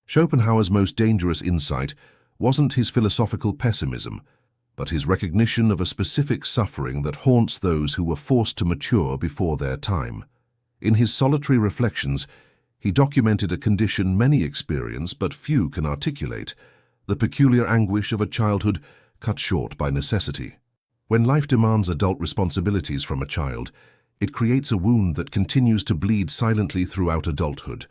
Schopenhauer's most dangerous insight wasn't his philosophical pessimism, but his recognition of a specific suffering that haunts those who were forced to mature before their time. In his solitary reflections, he documented a condition many experience but few can articulate, the peculiar anguish of a childhood cut short by necessity. When life demands adult responsibilities from a child, it creates a wound that continues to bleed silently throughout adulthood,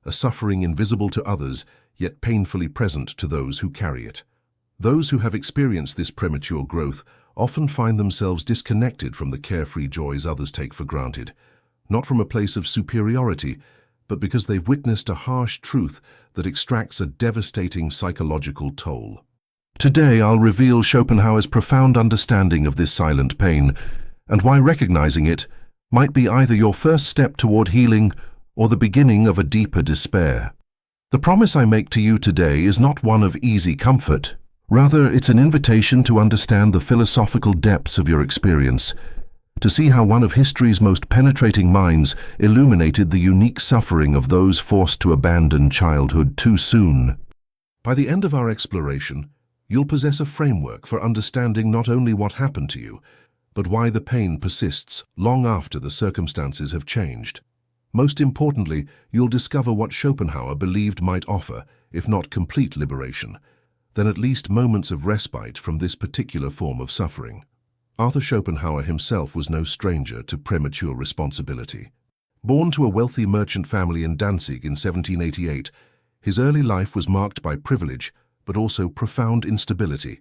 a suffering invisible to others, yet painfully present to those who carry it. Those who have experienced this premature growth often find themselves disconnected from the carefree joys others take for granted, not from a place of superiority, but because they've witnessed a harsh truth that extracts a devastating psychological toll. Today, I'll reveal Schopenhauer's profound understanding of this silent pain, and why recognizing it might be either your first step toward healing or the beginning of a deeper despair. The promise I make to you today is not one of easy comfort. Rather, it's an invitation to understand the philosophical depths of your experience, to see how one of history's most penetrating minds illuminated the unique suffering of those forced to abandon childhood too soon. By the end of our exploration, you'll possess a framework for understanding not only what happened to you, but why the pain persists long after the circumstances have changed. Most importantly, you'll discover what Schopenhauer believed might offer, if not complete liberation, then at least moments of respite from this particular form of suffering. Arthur Schopenhauer himself was no stranger to premature responsibility. Born to a wealthy merchant family in Danzig in 1788, his early life was marked by privilege, but also profound instability.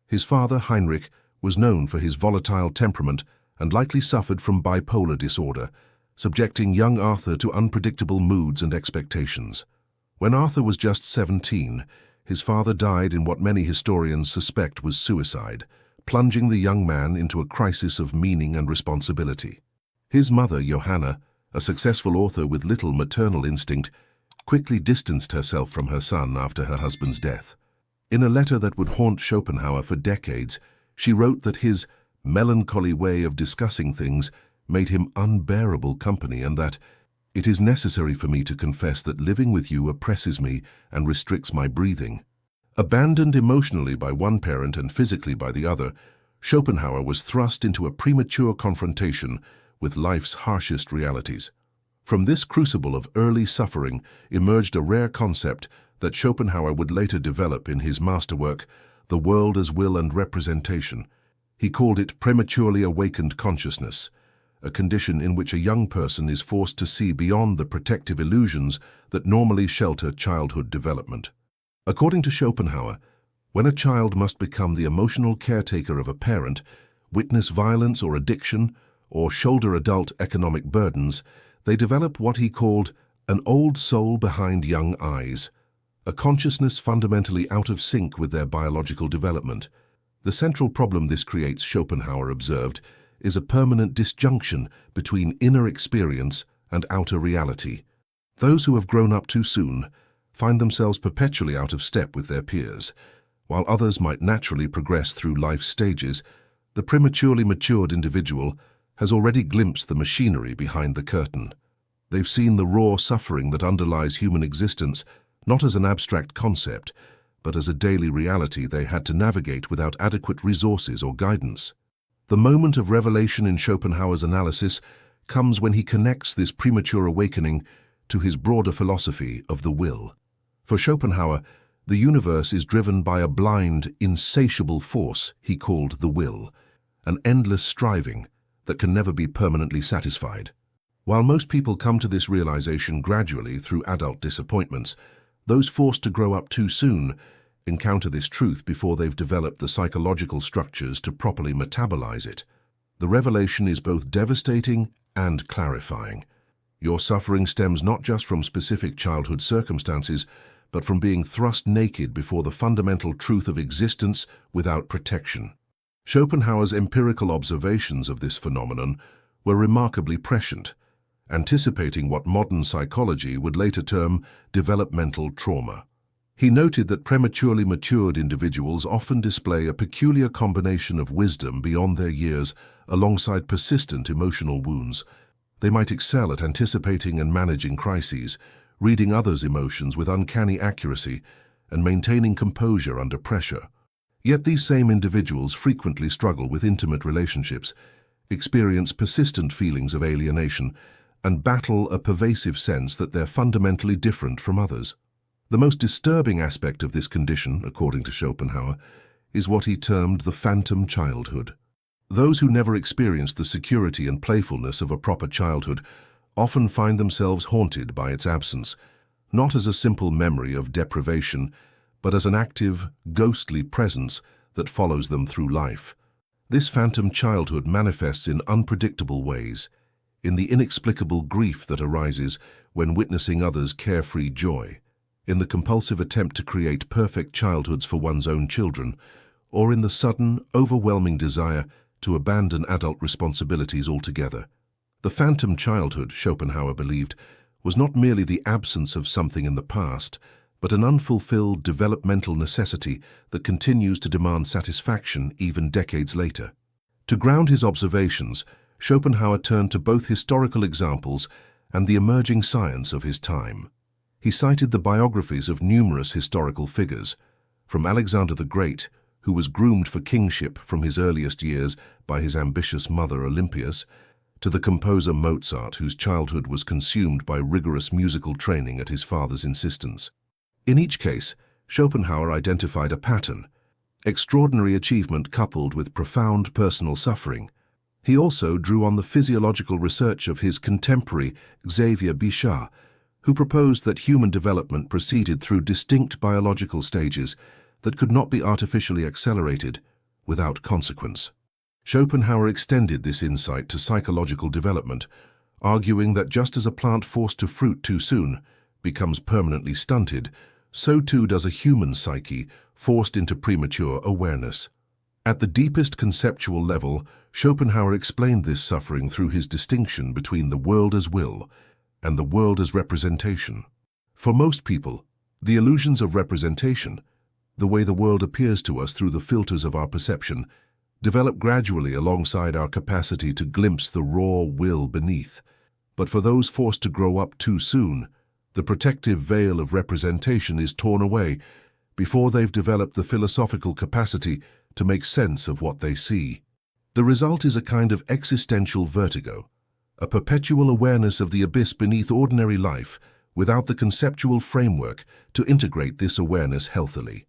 His father, Heinrich, was known for his volatile temperament and likely suffered from bipolar disorder, subjecting young Arthur to unpredictable moods and expectations. When Arthur was just 17, his father died in what many historians suspect was suicide, plunging the young man into a crisis of meaning and responsibility. His mother, Johanna, a successful author with little maternal instinct, quickly distanced herself from her son after her husband's death. In a letter that would haunt Schopenhauer for decades, she wrote that his melancholy way of discussing things made him unbearable company and that it is necessary for me to confess that living with you oppresses me and restricts my breathing. Abandoned emotionally by one parent and physically by the other, Schopenhauer was thrust into a premature confrontation with life's harshest realities. From this crucible of early suffering emerged a rare concept that Schopenhauer would later develop in his masterwork, The World as Will and Representation. He called it prematurely awakened consciousness, a condition in which a young person is forced to see beyond the protective illusions that normally shelter childhood development. According to Schopenhauer, when a child must become the emotional caretaker of a parent, witness violence or addiction, or shoulder adult economic burdens, they develop what he called an old soul behind young eyes, a consciousness fundamentally out of sync with their biological development. The central problem this creates, Schopenhauer observed, is a permanent disjunction between inner experience and outer reality. Those who have grown up too soon find themselves perpetually out of step with their peers. While others might naturally progress through life's stages, the prematurely matured individual has already glimpsed the machinery behind the curtain. They've seen the raw suffering that underlies human existence, not as an abstract concept, but as a daily reality they had to navigate without adequate resources or guidance. The moment of revelation in Schopenhauer's analysis comes when he connects this premature awakening to his broader philosophy of the will. For Schopenhauer, the universe is driven by a blind, insatiable force he called the will, an endless striving that can never be permanently satisfied. While most people come to this realization gradually through adult disappointments, those forced to grow up too soon encounter this truth before they've developed the psychological structures to properly metabolize it. The revelation is both devastating and clarifying. Your suffering stems not just from specific childhood circumstances, but from being thrust naked before the fundamental truth of existence without protection. Schopenhauer's empirical observations of this phenomenon were remarkably prescient, anticipating what modern psychology would later term developmental trauma. He noted that prematurely matured individuals often display a peculiar combination of wisdom beyond their years alongside persistent emotional wounds. They might excel at anticipating and managing crises, reading others' emotions with uncanny accuracy and maintaining composure under pressure. Yet these same individuals frequently struggle with intimate relationships, experience persistent feelings of alienation, and battle a pervasive sense that they're fundamentally different from others. The most disturbing aspect of this condition, according to Schopenhauer, is what he termed the phantom childhood. Those who never experienced the security and playfulness of a proper childhood often find themselves haunted by its absence, not as a simple memory of deprivation, but as an active, ghostly presence that follows them through life. This phantom childhood manifests in unpredictable ways, in the inexplicable grief that arises when witnessing others' carefree joy, in the compulsive attempt to create perfect childhoods for one's own children, or in the sudden, overwhelming desire to abandon adult responsibilities altogether. The phantom childhood, Schopenhauer believed, was not merely the absence of something in the past, but an unfulfilled developmental necessity that continues to demand satisfaction even decades later. To ground his observations, Schopenhauer turned to both historical examples and the emerging science of his time. He cited the biographies of numerous historical figures, from Alexander the Great, who was groomed for kingship from his earliest years by his ambitious mother Olympias, to the composer Mozart, whose childhood was consumed by rigorous musical training at his father's insistence. In each case, Schopenhauer identified a pattern: extraordinary achievement coupled with profound personal suffering. He also drew on the physiological research of his contemporary Xavier Bichat, who proposed that human development proceeded through distinct biological stages that could not be artificially accelerated without consequence. Schopenhauer extended this insight to psychological development, arguing that just as a plant forced to fruit too soon becomes permanently stunted, so too does a human psyche forced into premature awareness. At the deepest conceptual level, Schopenhauer explained this suffering through his distinction between the world as will and the world as representation. For most people, the illusions of representation, the way the world appears to us through the filters of our perception, develop gradually alongside our capacity to glimpse the raw will beneath. But for those forced to grow up too soon, the protective veil of representation is torn away before they've developed the philosophical capacity to make sense of what they see. The result is a kind of existential vertigo, a perpetual awareness of the abyss beneath ordinary life without the conceptual framework to integrate this awareness healthily.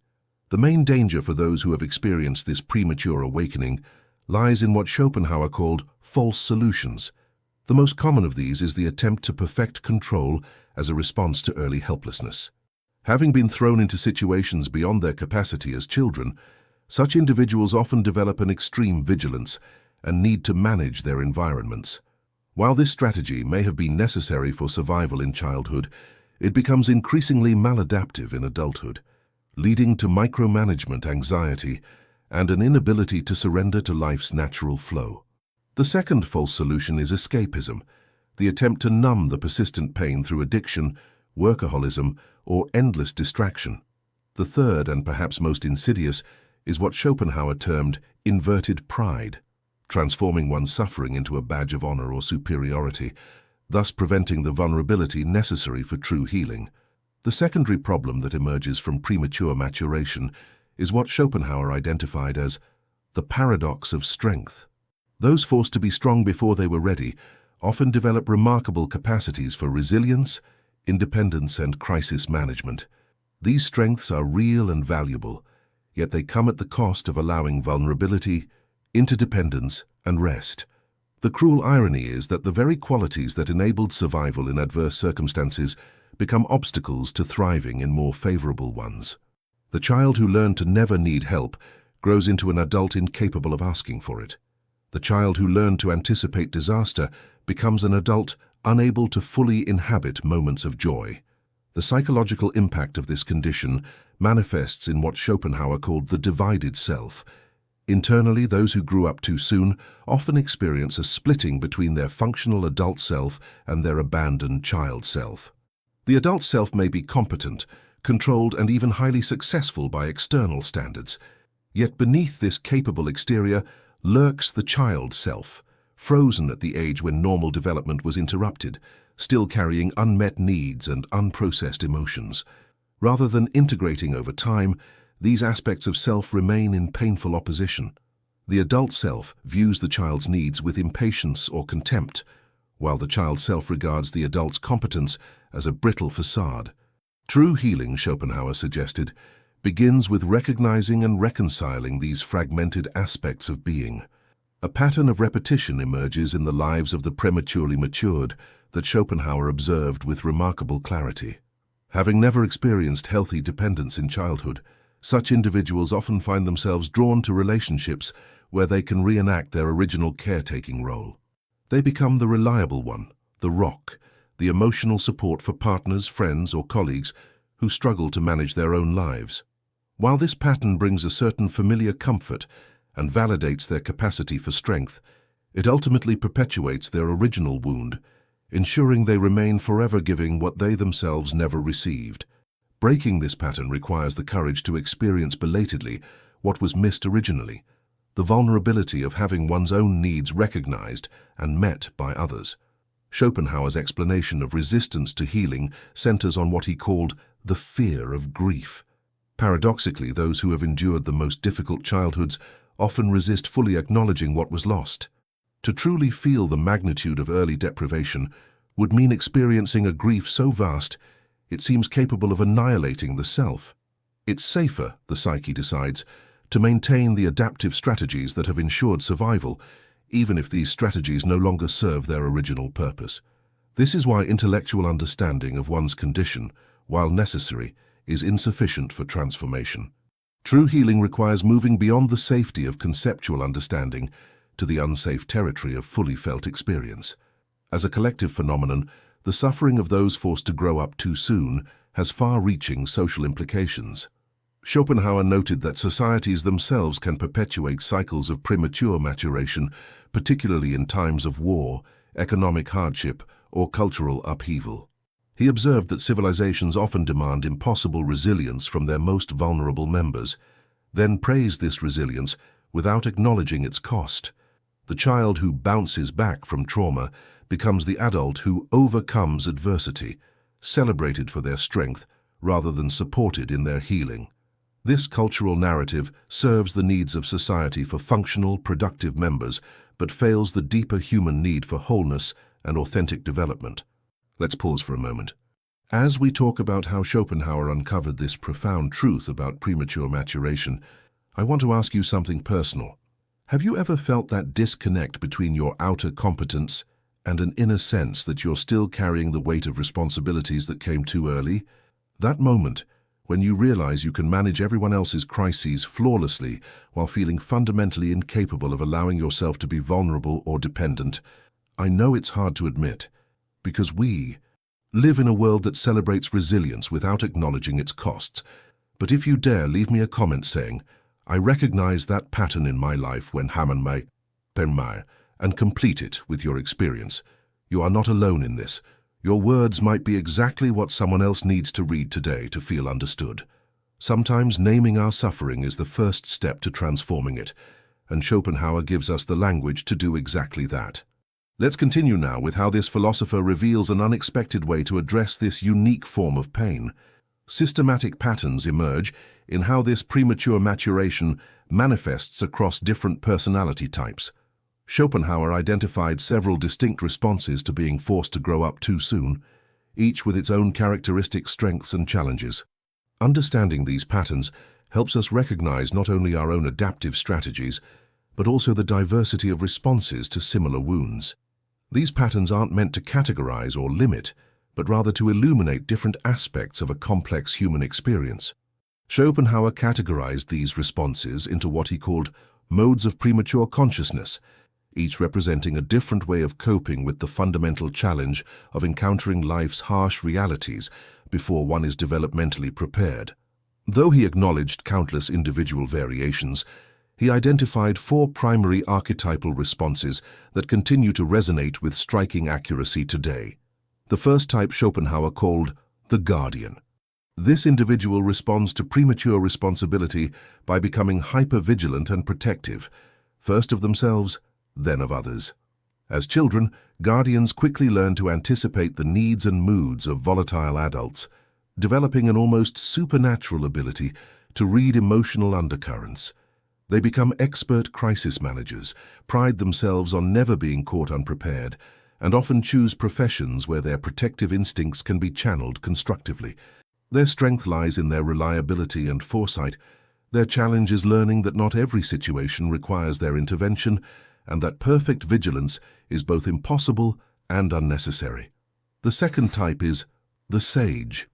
The main danger for those who have experienced this premature awakening lies in what Schopenhauer called false solutions. The most common of these is the attempt to perfect control as a response to early helplessness. Having been thrown into situations beyond their capacity as children, such individuals often develop an extreme vigilance and need to manage their environments. While this strategy may have been necessary for survival in childhood, it becomes increasingly maladaptive in adulthood, leading to micromanagement anxiety and an inability to surrender to life's natural flow. The second false solution is escapism, the attempt to numb the persistent pain through addiction, workaholism, or endless distraction. The third, and perhaps most insidious, is what Schopenhauer termed inverted pride, transforming one's suffering into a badge of honor or superiority, thus preventing the vulnerability necessary for true healing. The secondary problem that emerges from premature maturation is what Schopenhauer identified as the paradox of strength. Those forced to be strong before they were ready often develop remarkable capacities for resilience, independence, and crisis management. These strengths are real and valuable, yet they come at the cost of allowing vulnerability, interdependence, and rest. The cruel irony is that the very qualities that enabled survival in adverse circumstances become obstacles to thriving in more favorable ones. The child who learned to never need help grows into an adult incapable of asking for it. The child who learned to anticipate disaster becomes an adult unable to fully inhabit moments of joy. The psychological impact of this condition manifests in what Schopenhauer called the divided self. Internally, those who grew up too soon often experience a splitting between their functional adult self and their abandoned child self. The adult self may be competent, controlled, and even highly successful by external standards. Yet beneath this capable exterior lurks the child self, frozen at the age when normal development was interrupted, still carrying unmet needs and unprocessed emotions. Rather than integrating over time, these aspects of self remain in painful opposition. The adult self views the child's needs with impatience or contempt, while the child self regards the adult's competence as a brittle facade. True healing, Schopenhauer suggested, begins with recognizing and reconciling these fragmented aspects of being. A pattern of repetition emerges in the lives of the prematurely matured that Schopenhauer observed with remarkable clarity. Having never experienced healthy dependence in childhood, such individuals often find themselves drawn to relationships where they can reenact their original caretaking role. They become the reliable one, the rock, the emotional support for partners, friends, or colleagues who struggle to manage their own lives. While this pattern brings a certain familiar comfort and validates their capacity for strength, it ultimately perpetuates their original wound, ensuring they remain forever giving what they themselves never received. Breaking this pattern requires the courage to experience belatedly what was missed originally, the vulnerability of having one's own needs recognized and met by others. Schopenhauer's explanation of resistance to healing centers on what he called the fear of grief. Paradoxically, those who have endured the most difficult childhoods often resist fully acknowledging what was lost. To truly feel the magnitude of early deprivation would mean experiencing a grief so vast it seems capable of annihilating the self. It's safer, the psyche decides, to maintain the adaptive strategies that have ensured survival, even if these strategies no longer serve their original purpose. This is why intellectual understanding of one's condition, while necessary, is insufficient for transformation. True healing requires moving beyond the safety of conceptual understanding to the unsafe territory of fully felt experience. As a collective phenomenon, the suffering of those forced to grow up too soon has far-reaching social implications. Schopenhauer noted that societies themselves can perpetuate cycles of premature maturation, particularly in times of war, economic hardship, or cultural upheaval. He observed that civilizations often demand impossible resilience from their most vulnerable members, then praise this resilience without acknowledging its cost. The child who bounces back from trauma becomes the adult who overcomes adversity, celebrated for their strength rather than supported in their healing. This cultural narrative serves the needs of society for functional, productive members, but fails the deeper human need for wholeness and authentic development. Let's pause for a moment. As we talk about how Schopenhauer uncovered this profound truth about premature maturation, I want to ask you something personal. Have you ever felt that disconnect between your outer competence and an inner sense that you're still carrying the weight of responsibilities that came too early? That moment, when you realize you can manage everyone else's crises flawlessly while feeling fundamentally incapable of allowing yourself to be vulnerable or dependent. I know it's hard to admit, because we live in a world that celebrates resilience without acknowledging its costs. But if you dare leave me a comment saying, "I recognize that pattern in my life when Haman may penmai," and complete it with your experience, you are not alone in this. Your words might be exactly what someone else needs to read today to feel understood. Sometimes naming our suffering is the first step to transforming it, and Schopenhauer gives us the language to do exactly that. Let's continue now with how this philosopher reveals an unexpected way to address this unique form of pain. Systematic patterns emerge in how this premature maturation manifests across different personality types. Schopenhauer identified several distinct responses to being forced to grow up too soon, each with its own characteristic strengths and challenges. Understanding these patterns helps us recognize not only our own adaptive strategies, but also the diversity of responses to similar wounds. These patterns aren't meant to categorize or limit, but rather to illuminate different aspects of a complex human experience. Schopenhauer categorized these responses into what he called modes of premature consciousness, each representing a different way of coping with the fundamental challenge of encountering life's harsh realities before one is developmentally prepared. Though he acknowledged countless individual variations, he identified 4 primary archetypal responses that continue to resonate with striking accuracy today. The first type Schopenhauer called the guardian. This individual responds to premature responsibility by becoming hyper-vigilant and protective, first of themselves, then of others. As children, guardians quickly learn to anticipate the needs and moods of volatile adults, developing an almost supernatural ability to read emotional undercurrents. They become expert crisis managers, pride themselves on never being caught unprepared, and often choose professions where their protective instincts can be channeled constructively. Their strength lies in their reliability and foresight. Their challenge is learning that not every situation requires their intervention, and that perfect vigilance is both impossible and unnecessary. The second type is the sage.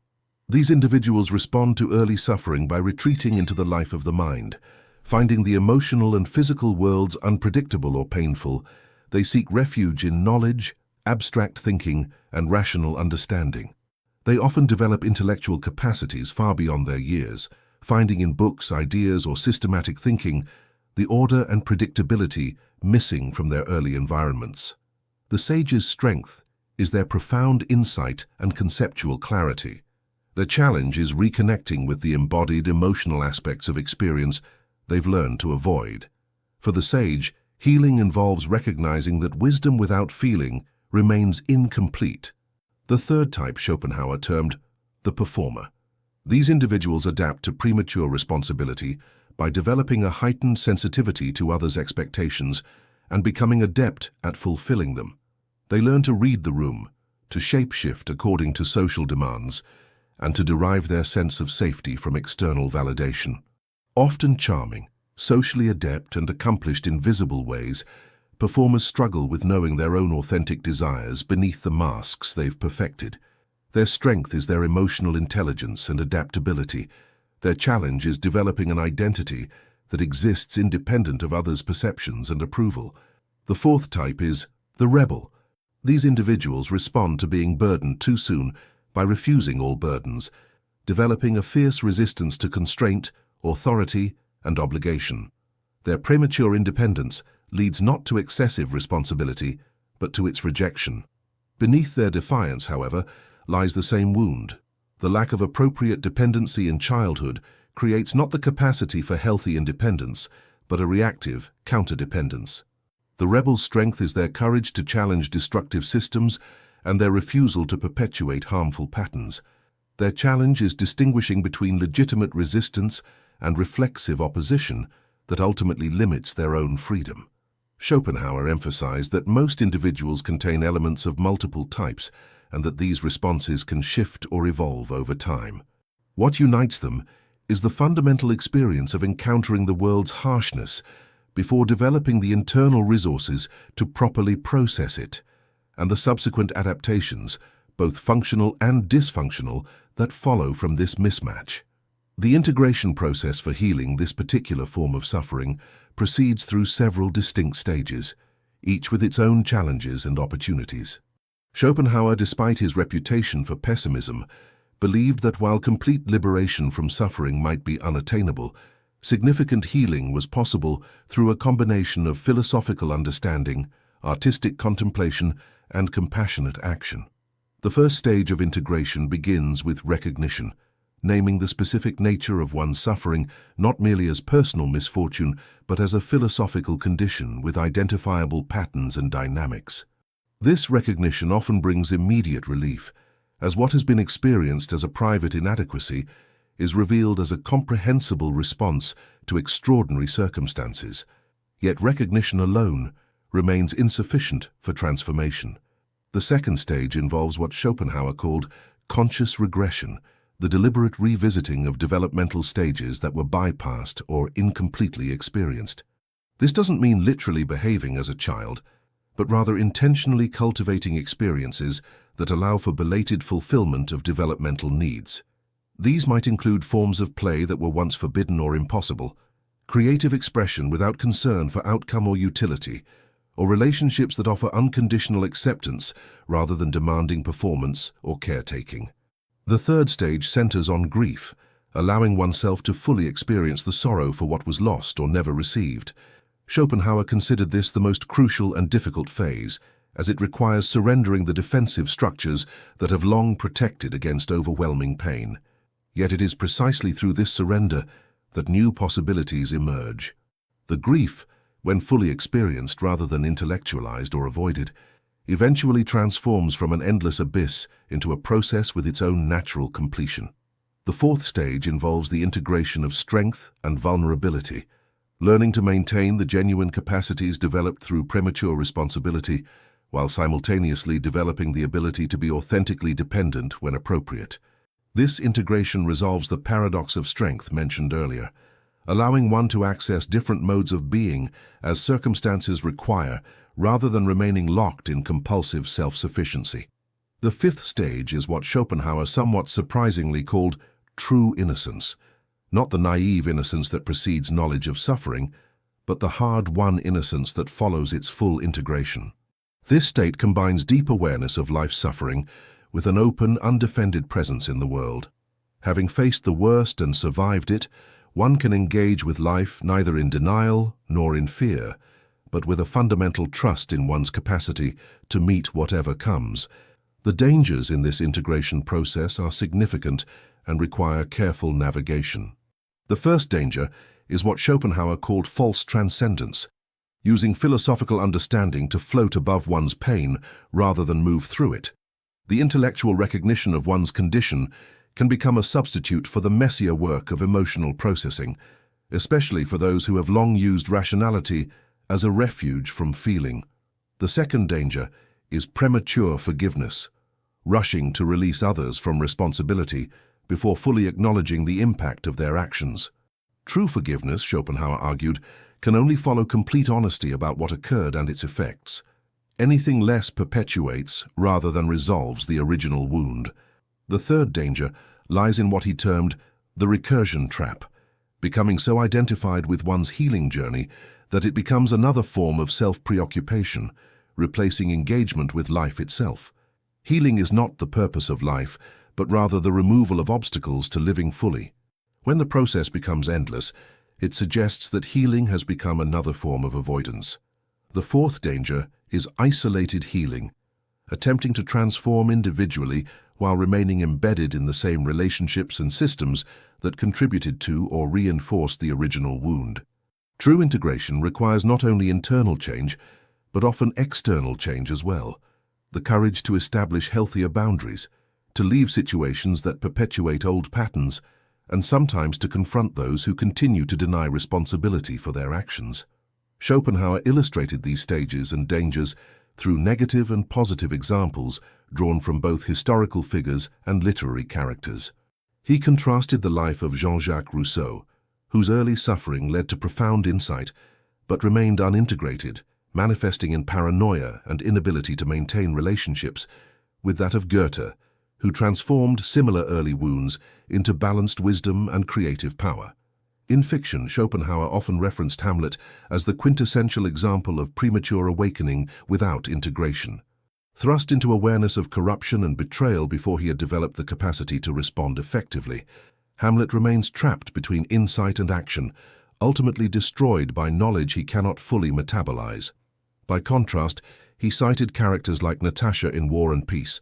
These individuals respond to early suffering by retreating into the life of the mind. Finding the emotional and physical worlds unpredictable or painful, they seek refuge in knowledge, abstract thinking, and rational understanding. They often develop intellectual capacities far beyond their years, finding in books, ideas, or systematic thinking the order and predictability missing from their early environments. The sage's strength is their profound insight and conceptual clarity. Their challenge is reconnecting with the embodied emotional aspects of experience they've learned to avoid. For the sage, healing involves recognizing that wisdom without feeling remains incomplete. The third type Schopenhauer termed the performer. These individuals adapt to premature responsibility by developing a heightened sensitivity to others' expectations and becoming adept at fulfilling them. They learn to read the room, to shape-shift according to social demands, and to derive their sense of safety from external validation. Often charming, socially adept, and accomplished in visible ways, performers struggle with knowing their own authentic desires beneath the masks they've perfected. Their strength is their emotional intelligence and adaptability. Their challenge is developing an identity that exists independent of others' perceptions and approval. The fourth type is the rebel. These individuals respond to being burdened too soon by refusing all burdens, developing a fierce resistance to constraint, authority, and obligation. Their premature independence leads not to excessive responsibility, but to its rejection. Beneath their defiance, however, lies the same wound. The lack of appropriate dependency in childhood creates not the capacity for healthy independence, but a reactive counterdependence. The rebel's strength is their courage to challenge destructive systems and their refusal to perpetuate harmful patterns. Their challenge is distinguishing between legitimate resistance and reflexive opposition that ultimately limits their own freedom. Schopenhauer emphasized that most individuals contain elements of multiple types and that these responses can shift or evolve over time. What unites them is the fundamental experience of encountering the world's harshness before developing the internal resources to properly process it, and the subsequent adaptations, both functional and dysfunctional, that follow from this mismatch. The integration process for healing this particular form of suffering proceeds through several distinct stages, each with its own challenges and opportunities. Schopenhauer, despite his reputation for pessimism, believed that while complete liberation from suffering might be unattainable, significant healing was possible through a combination of philosophical understanding, artistic contemplation, and compassionate action. The first stage of integration begins with recognition, naming the specific nature of one's suffering not merely as personal misfortune, but as a philosophical condition with identifiable patterns and dynamics. This recognition often brings immediate relief, as what has been experienced as a private inadequacy is revealed as a comprehensible response to extraordinary circumstances. Yet recognition alone remains insufficient for transformation. The second stage involves what Schopenhauer called conscious regression, the deliberate revisiting of developmental stages that were bypassed or incompletely experienced. This doesn't mean literally behaving as a child, but rather intentionally cultivating experiences that allow for belated fulfillment of developmental needs. These might include forms of play that were once forbidden or impossible, creative expression without concern for outcome or utility, or relationships that offer unconditional acceptance rather than demanding performance or caretaking. The third stage centers on grief, allowing oneself to fully experience the sorrow for what was lost or never received. Schopenhauer considered this the most crucial and difficult phase, as it requires surrendering the defensive structures that have long protected against overwhelming pain. Yet it is precisely through this surrender that new possibilities emerge. The grief when fully experienced rather than intellectualized or avoided, eventually transforms from an endless abyss into a process with its own natural completion. The fourth stage involves the integration of strength and vulnerability, learning to maintain the genuine capacities developed through premature responsibility, while simultaneously developing the ability to be authentically dependent when appropriate. This integration resolves the paradox of strength mentioned earlier, allowing one to access different modes of being as circumstances require, rather than remaining locked in compulsive self-sufficiency. The fifth stage is what Schopenhauer somewhat surprisingly called true innocence, not the naive innocence that precedes knowledge of suffering, but the hard-won innocence that follows its full integration. This state combines deep awareness of life's suffering with an open, undefended presence in the world. Having faced the worst and survived it, one can engage with life neither in denial nor in fear, but with a fundamental trust in one's capacity to meet whatever comes. The dangers in this integration process are significant and require careful navigation. The first danger is what Schopenhauer called false transcendence, using philosophical understanding to float above one's pain rather than move through it. The intellectual recognition of one's condition can become a substitute for the messier work of emotional processing, especially for those who have long used rationality as a refuge from feeling. The second danger is premature forgiveness, rushing to release others from responsibility before fully acknowledging the impact of their actions. True forgiveness, Schopenhauer argued, can only follow complete honesty about what occurred and its effects. Anything less perpetuates rather than resolves the original wound. The third danger lies in what he termed the recursion trap, becoming so identified with one's healing journey that it becomes another form of self-preoccupation, replacing engagement with life itself. Healing is not the purpose of life, but rather the removal of obstacles to living fully. When the process becomes endless, it suggests that healing has become another form of avoidance. The fourth danger is isolated healing, attempting to transform individually while remaining embedded in the same relationships and systems that contributed to or reinforced the original wound. True integration requires not only internal change, but often external change as well. The courage to establish healthier boundaries, to leave situations that perpetuate old patterns, and sometimes to confront those who continue to deny responsibility for their actions. Schopenhauer illustrated these stages and dangers through negative and positive examples drawn from both historical figures and literary characters. He contrasted the life of Jean-Jacques Rousseau, whose early suffering led to profound insight, but remained unintegrated, manifesting in paranoia and inability to maintain relationships, with that of Goethe, who transformed similar early wounds into balanced wisdom and creative power. In fiction, Schopenhauer often referenced Hamlet as the quintessential example of premature awakening without integration. Thrust into awareness of corruption and betrayal before he had developed the capacity to respond effectively, Hamlet remains trapped between insight and action, ultimately destroyed by knowledge he cannot fully metabolize. By contrast, he cited characters like Natasha in War and Peace,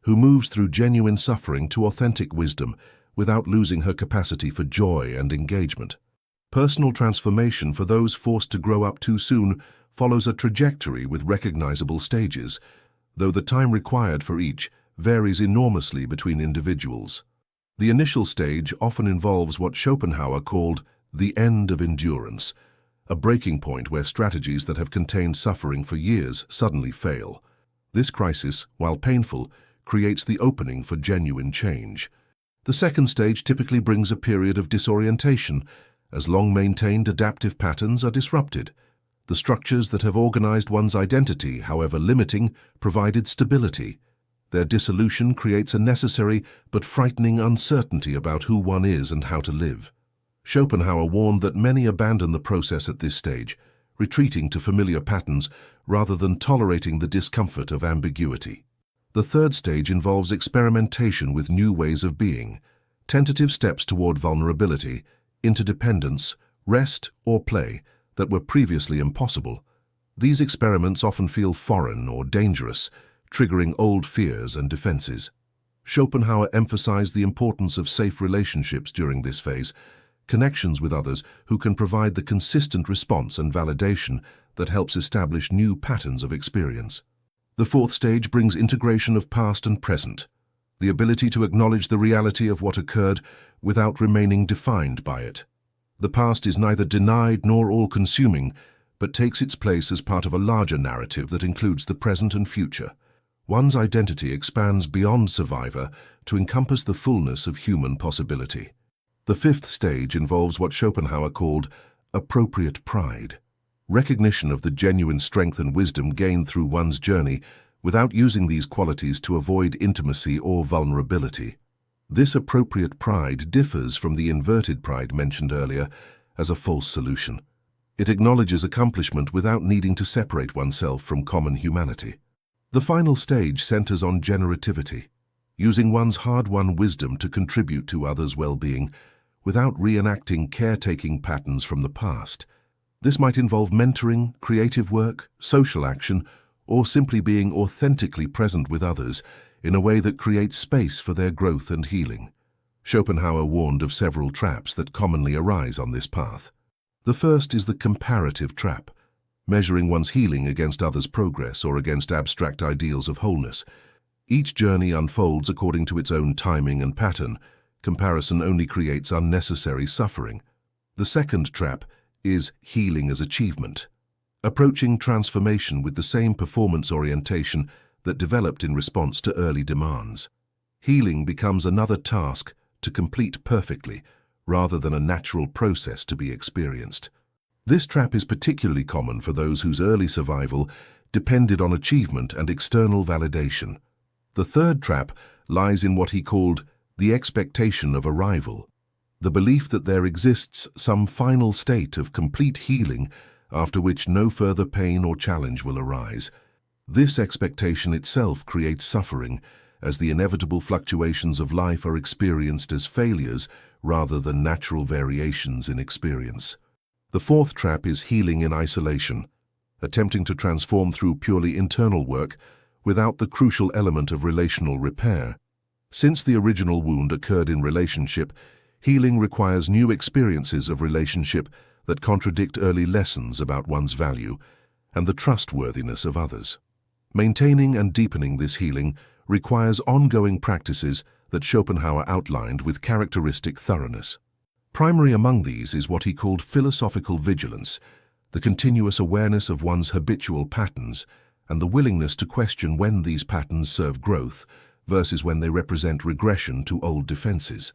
who moves through genuine suffering to authentic wisdom without losing her capacity for joy and engagement. Personal transformation for those forced to grow up too soon follows a trajectory with recognizable stages, though the time required for each varies enormously between individuals. The initial stage often involves what Schopenhauer called the end of endurance, a breaking point where strategies that have contained suffering for years suddenly fail. This crisis, while painful, creates the opening for genuine change. The second stage typically brings a period of disorientation, as long-maintained adaptive patterns are disrupted. The structures that have organized one's identity, however limiting, provided stability. Their dissolution creates a necessary but frightening uncertainty about who one is and how to live. Schopenhauer warned that many abandon the process at this stage, retreating to familiar patterns rather than tolerating the discomfort of ambiguity. The third stage involves experimentation with new ways of being, tentative steps toward vulnerability, interdependence, rest, or play that were previously impossible. These experiments often feel foreign or dangerous, triggering old fears and defenses. Schopenhauer emphasized the importance of safe relationships during this phase, connections with others who can provide the consistent response and validation that helps establish new patterns of experience. The fourth stage brings integration of past and present, the ability to acknowledge the reality of what occurred without remaining defined by it. The past is neither denied nor all-consuming, but takes its place as part of a larger narrative that includes the present and future. One's identity expands beyond survivor to encompass the fullness of human possibility. The fifth stage involves what Schopenhauer called appropriate pride, recognition of the genuine strength and wisdom gained through one's journey without using these qualities to avoid intimacy or vulnerability. This appropriate pride differs from the inverted pride mentioned earlier as a false solution. It acknowledges accomplishment without needing to separate oneself from common humanity. The final stage centers on generativity, using one's hard-won wisdom to contribute to others' well-being without reenacting caretaking patterns from the past. This might involve mentoring, creative work, social action, or simply being authentically present with others in a way that creates space for their growth and healing. Schopenhauer warned of several traps that commonly arise on this path. The first is the comparative trap, measuring one's healing against others' progress or against abstract ideals of wholeness. Each journey unfolds according to its own timing and pattern. Comparison only creates unnecessary suffering. The second trap is healing as achievement, approaching transformation with the same performance orientation that developed in response to early demands. Healing becomes another task to complete perfectly, rather than a natural process to be experienced. This trap is particularly common for those whose early survival depended on achievement and external validation. The third trap lies in what he called the expectation of arrival, the belief that there exists some final state of complete healing after which no further pain or challenge will arise. This expectation itself creates suffering, as the inevitable fluctuations of life are experienced as failures rather than natural variations in experience. The fourth trap is healing in isolation, attempting to transform through purely internal work without the crucial element of relational repair. Since the original wound occurred in relationship, healing requires new experiences of relationship that contradict early lessons about one's value and the trustworthiness of others. Maintaining and deepening this healing requires ongoing practices that Schopenhauer outlined with characteristic thoroughness. Primary among these is what he called philosophical vigilance, the continuous awareness of one's habitual patterns and the willingness to question when these patterns serve growth versus when they represent regression to old defenses.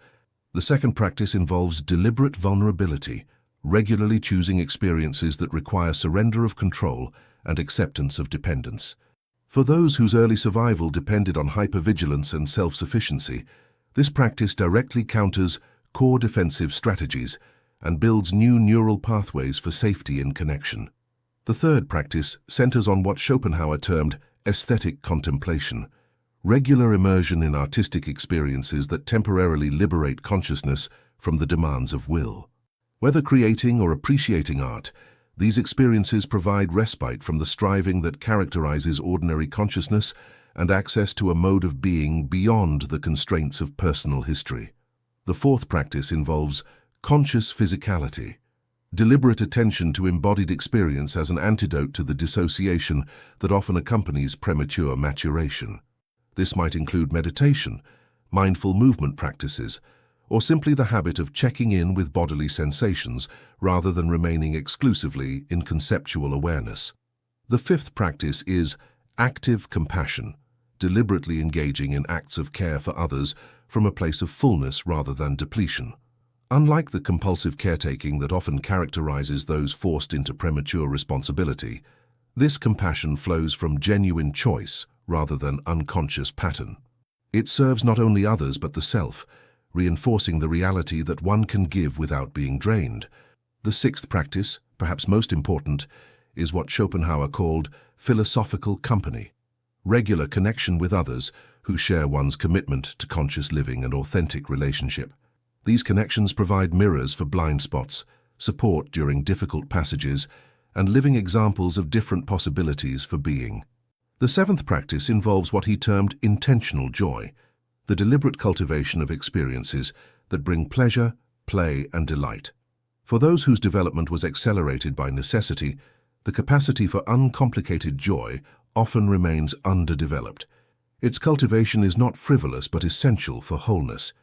The second practice involves deliberate vulnerability, regularly choosing experiences that require surrender of control and acceptance of dependence. For those whose early survival depended on hypervigilance and self-sufficiency, this practice directly counters core defensive strategies and builds new neural pathways for safety and connection. The third practice centers on what Schopenhauer termed aesthetic contemplation, regular immersion in artistic experiences that temporarily liberate consciousness from the demands of will. Whether creating or appreciating art, these experiences provide respite from the striving that characterizes ordinary consciousness and access to a mode of being beyond the constraints of personal history. The fourth practice involves conscious physicality, deliberate attention to embodied experience as an antidote to the dissociation that often accompanies premature maturation. This might include meditation, mindful movement practices, or simply the habit of checking in with bodily sensations rather than remaining exclusively in conceptual awareness. The fifth practice is active compassion, deliberately engaging in acts of care for others from a place of fullness rather than depletion. Unlike the compulsive caretaking that often characterizes those forced into premature responsibility, this compassion flows from genuine choice rather than unconscious pattern. It serves not only others but the self, reinforcing the reality that one can give without being drained. The sixth practice, perhaps most important, is what Schopenhauer called philosophical company, regular connection with others who share one's commitment to conscious living and authentic relationship. These connections provide mirrors for blind spots, support during difficult passages, and living examples of different possibilities for being. The seventh practice involves what he termed intentional joy, the deliberate cultivation of experiences that bring pleasure, play, and delight. For those whose development was accelerated by necessity, the capacity for uncomplicated joy often remains underdeveloped. Its cultivation is not frivolous but essential for wholeness.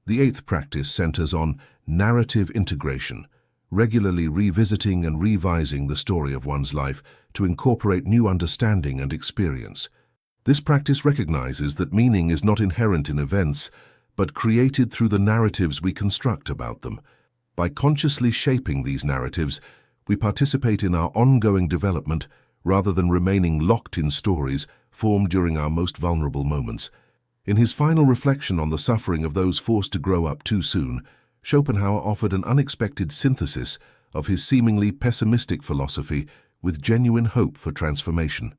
The eighth practice centers on narrative integration, regularly revisiting and revising the story of one's life to incorporate new understanding and experience. This practice recognizes that meaning is not inherent in events, but created through the narratives we construct about them. By consciously shaping these narratives, we participate in our ongoing development rather than remaining locked in stories formed during our most vulnerable moments. In his final reflection on the suffering of those forced to grow up too soon, Schopenhauer offered an unexpected synthesis of his seemingly pessimistic philosophy with genuine hope for transformation.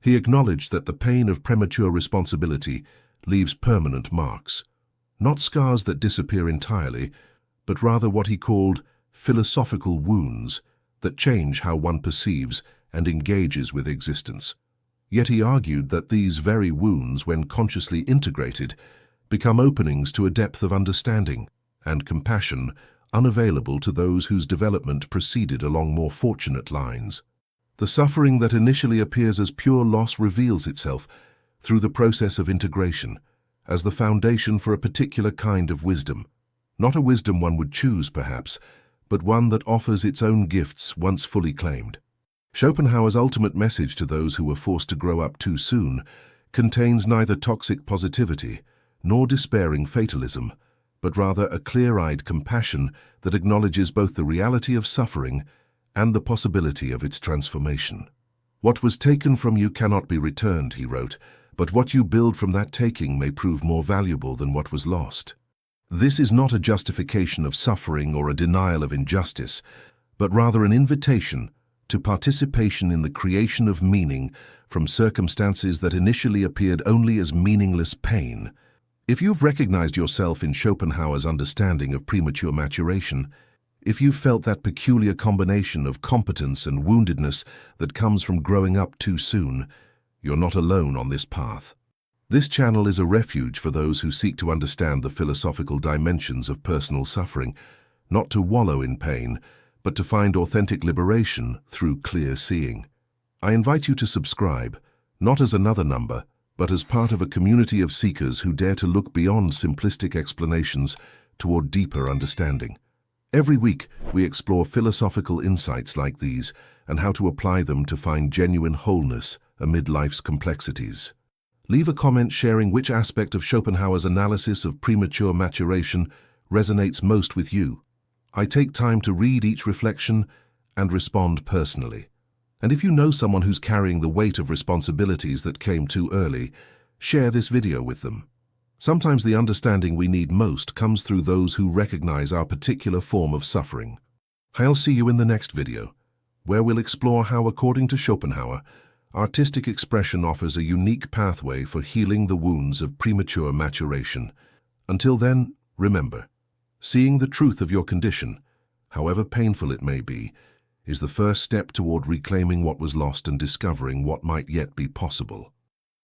He acknowledged that the pain of premature responsibility leaves permanent marks, not scars that disappear entirely, but rather what he called philosophical wounds that change how one perceives and engages with existence. Yet he argued that these very wounds, when consciously integrated, become openings to a depth of understanding and compassion unavailable to those whose development proceeded along more fortunate lines. The suffering that initially appears as pure loss reveals itself through the process of integration as the foundation for a particular kind of wisdom. Not a wisdom one would choose, perhaps, but one that offers its own gifts once fully claimed. Schopenhauer's ultimate message to those who were forced to grow up too soon contains neither toxic positivity nor despairing fatalism, but rather a clear-eyed compassion that acknowledges both the reality of suffering and the possibility of its transformation. "What was taken from you cannot be returned," he wrote, "but what you build from that taking may prove more valuable than what was lost." This is not a justification of suffering or a denial of injustice, but rather an invitation to participation in the creation of meaning from circumstances that initially appeared only as meaningless pain. If you've recognized yourself in Schopenhauer's understanding of premature maturation, if you've felt that peculiar combination of competence and woundedness that comes from growing up too soon, you're not alone on this path. This channel is a refuge for those who seek to understand the philosophical dimensions of personal suffering, not to wallow in pain, but to find authentic liberation through clear seeing. I invite you to subscribe, not as another number, but as part of a community of seekers who dare to look beyond simplistic explanations toward deeper understanding. Every week, we explore philosophical insights like these and how to apply them to find genuine wholeness amid life's complexities. Leave a comment sharing which aspect of Schopenhauer's analysis of premature maturation resonates most with you. I take time to read each reflection and respond personally. And if you know someone who's carrying the weight of responsibilities that came too early, share this video with them. Sometimes the understanding we need most comes through those who recognize our particular form of suffering. I'll see you in the next video, where we'll explore how, according to Schopenhauer, artistic expression offers a unique pathway for healing the wounds of premature maturation. Until then, remember, seeing the truth of your condition, however painful it may be, is the first step toward reclaiming what was lost and discovering what might yet be possible.